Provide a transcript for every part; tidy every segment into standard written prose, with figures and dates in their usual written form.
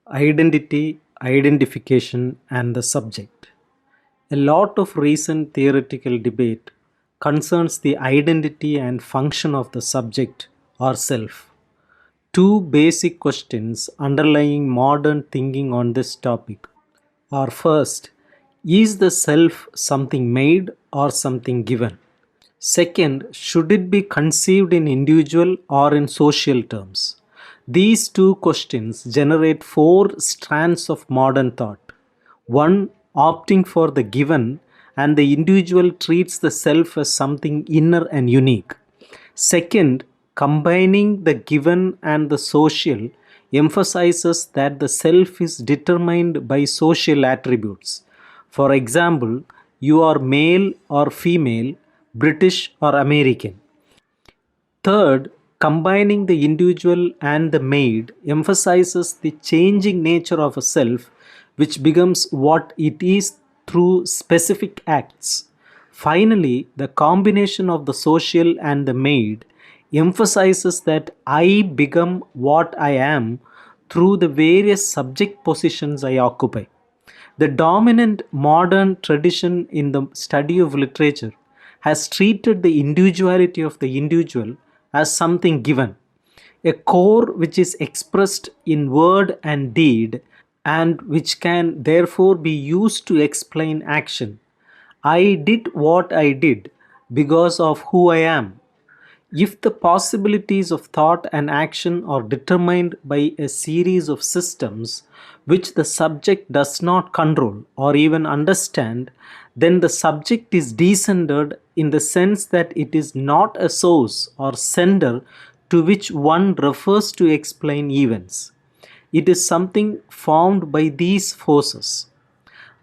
Identity, identification, and the subject. A lot of recent theoretical debate concerns the identity and function of the subject or self. Two basic questions underlying modern thinking on this topic are: first, is the self something made or something given? Second, should it be conceived in individual or in social terms? These two questions generate four strands of modern thought. One, opting for the given, and the individual treats the self as something inner and unique. Second, combining the given and the social emphasizes that the self is determined by social attributes. For example, you are male or female, British or American. Third, combining the individual and the made emphasizes the changing nature of a self, which becomes what it is through specific acts. Finally, the combination of the social and the made emphasizes that I become what I am through the various subject positions I occupy. The dominant modern tradition in the study of literature has treated the individuality of the individual as something given, a core which is expressed in word and deed and which can therefore be used to explain action. I did what I did because of who I am. If the possibilities of thought and action are determined by a series of systems which the subject does not control or even understand, then the subject is descended in the sense that it is not a source or sender to which one refers to explain events. It is something formed by these forces.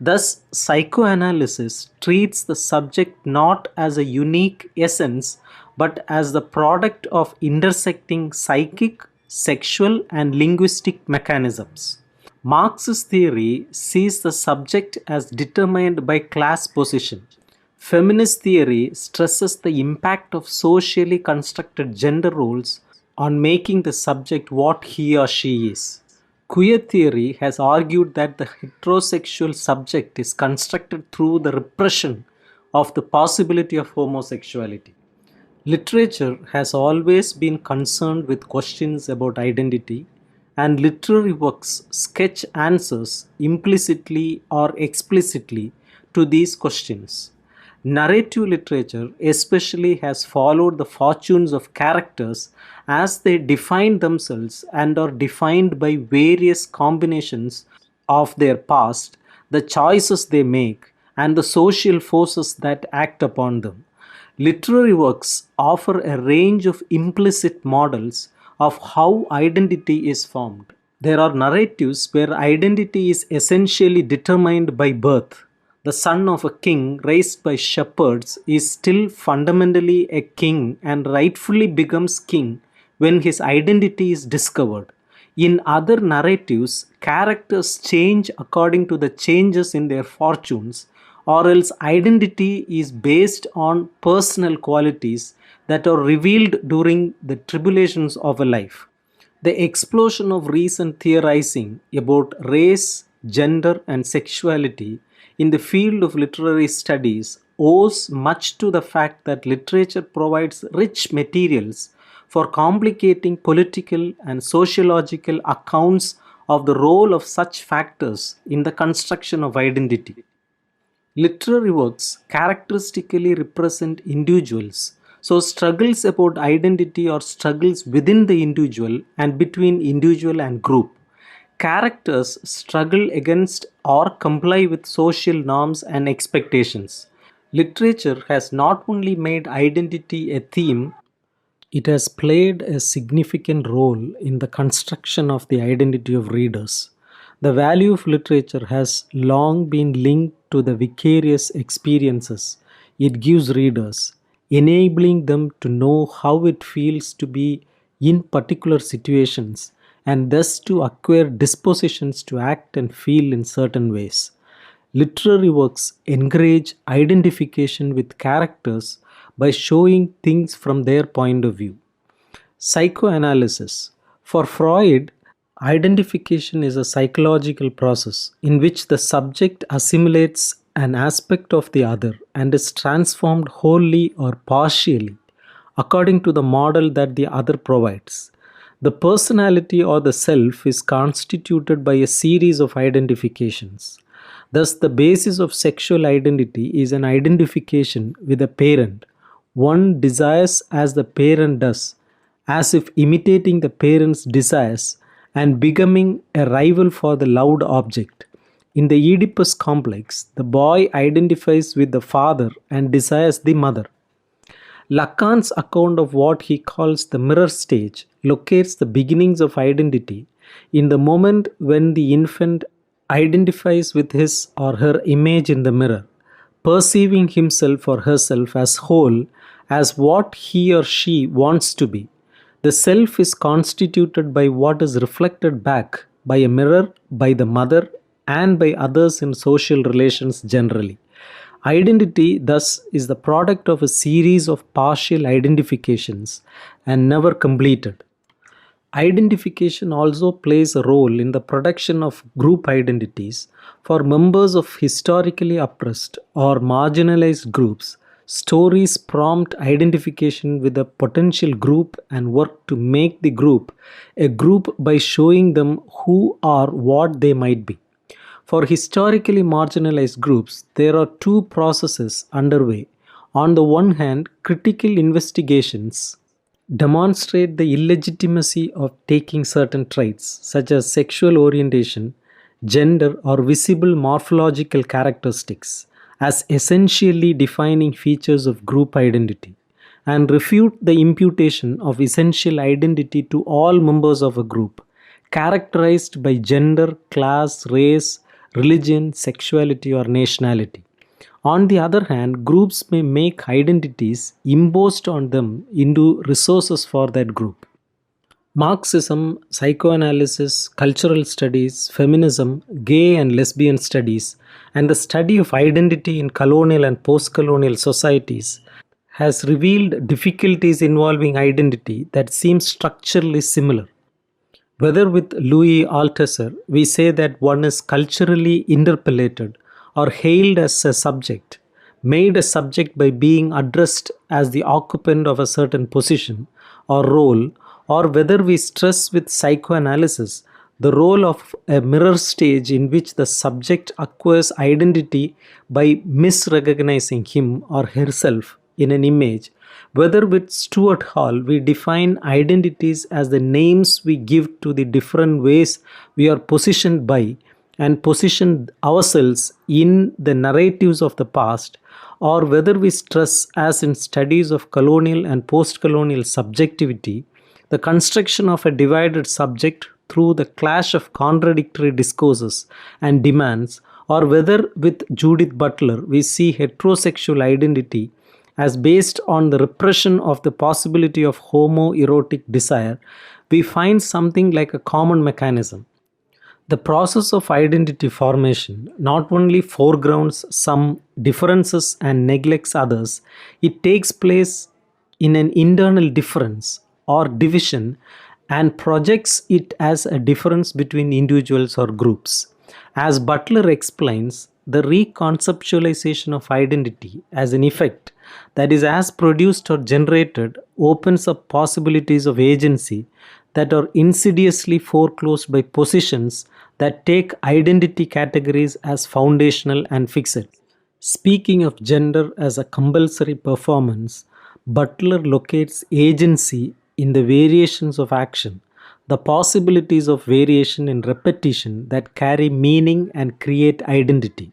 Thus, psychoanalysis treats the subject not as a unique essence but as the product of intersecting psychic, sexual, and linguistic mechanisms. Marx's theory sees the subject as determined by class position. Feminist theory stresses the impact of socially constructed gender roles on making the subject what he or she is. Queer theory has argued that the heterosexual subject is constructed through the repression of the possibility of homosexuality. Literature has always been concerned with questions about identity, and literary works sketch answers implicitly or explicitly to these questions. Narrative literature, especially, has followed the fortunes of characters as they define themselves and are defined by various combinations of their past, the choices they make, and the social forces that act upon them. Literary works offer a range of implicit models of how identity is formed. There are narratives where identity is essentially determined by birth. The son of a king raised by shepherds is still fundamentally a king and rightfully becomes king when his identity is discovered. In other narratives, characters change according to the changes in their fortunes, or else identity is based on personal qualities that are revealed during the tribulations of a life. The explosion of recent theorizing about race, gender, and sexuality in the field of literary studies owes much to the fact that literature provides rich materials for complicating political and sociological accounts of the role of such factors in the construction of identity. Literary works characteristically represent individuals, so struggles about identity are struggles within the individual and between individual and group. Characters struggle against or comply with social norms and expectations. Literature has not only made identity a theme, it has played a significant role in the construction of the identity of readers. The value of literature has long been linked to the vicarious experiences it gives readers, enabling them to know how it feels to be in particular situations and thus to acquire dispositions to act and feel in certain ways. Literary works encourage identification with characters by showing things from their point of view. Psychoanalysis. For Freud, Identification is a psychological process in which the subject assimilates an aspect of the other and is transformed wholly or partially according to the model that the other provides. The personality or the self is constituted by a series of identifications. Thus, the basis of sexual identity is an identification with a parent. One desires as the parent does, as if imitating the parent's desires and becoming a rival for the loved object. In the Oedipus complex, the boy identifies with the father and desires the mother. Lacan's account of what he calls the mirror stage locates the beginnings of identity in the moment when the infant identifies with his or her image in the mirror, perceiving himself or herself as whole, as what he or she wants to be. The self is constituted by what is reflected back by a mirror, by the mother, and by others in social relations generally. Identity, thus, is the product of a series of partial identifications and never completed. Identification also plays a role in the production of group identities. For members of historically oppressed or marginalized groups, stories prompt identification with a potential group and work to make the group a group by showing them who or what they might be. For historically marginalized groups, there are two processes underway. On the one hand, critical investigations demonstrate the illegitimacy of taking certain traits, such as sexual orientation, gender, or visible morphological characteristics, as essentially defining features of group identity, and refute the imputation of essential identity to all members of a group, characterized by gender, class, race, religion, sexuality, or nationality. On the other hand, groups may make identities imposed on them into resources for that group. Marxism, psychoanalysis, cultural studies, feminism, gay and lesbian studies, and the study of identity in colonial and post colonial societies has revealed difficulties involving identity that seem structurally similar. Whether with Louis Althusser, we say that one is culturally interpellated or hailed as a subject, made a subject by being addressed as the occupant of a certain position or role, or whether we stress with psychoanalysis the role of a mirror stage in which the subject acquires identity by misrecognizing him or herself in an image. Whether with Stuart Hall, we define identities as the names we give to the different ways we are positioned by and position ourselves in the narratives of the past, or whether we stress, as in studies of colonial and post colonial subjectivity, the construction of a divided subject through the clash of contradictory discourses and demands, or whether with Judith Butler we see heterosexual identity as based on the repression of the possibility of homoerotic desire, we find something like a common mechanism. The process of identity formation not only foregrounds some differences and neglects others, it takes place in an internal difference or division and projects it as a difference between individuals or groups. As Butler explains, the reconceptualization of identity as an effect that is as produced or generated opens up possibilities of agency that are insidiously foreclosed by positions that take identity categories as foundational and fixed. Speaking of gender as a compulsory performance, Butler locates agency in the variations of action, the possibilities of variation in repetition that carry meaning and create identity.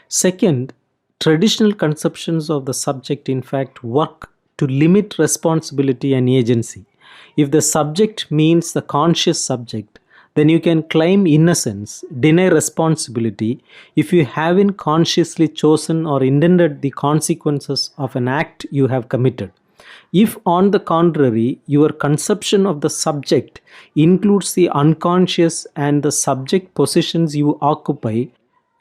Second, traditional conceptions of the subject in fact work to limit responsibility and agency. If the subject means the conscious subject, then you can claim innocence, deny responsibility if you haven't consciously chosen or intended the consequences of an act you have committed. If, on the contrary, your conception of the subject includes the unconscious and the subject positions you occupy,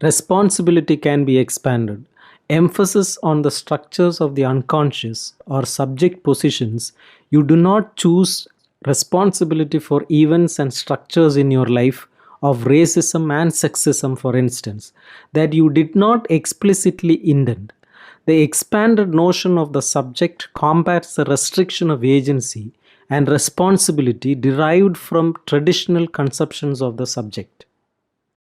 responsibility can be expanded. Emphasis on the structures of the unconscious or subject positions you do not choose responsibility for events and structures in your life of racism and sexism, for instance, that you did not explicitly intend. The expanded notion of the subject combats the restriction of agency and responsibility derived from traditional conceptions of the subject.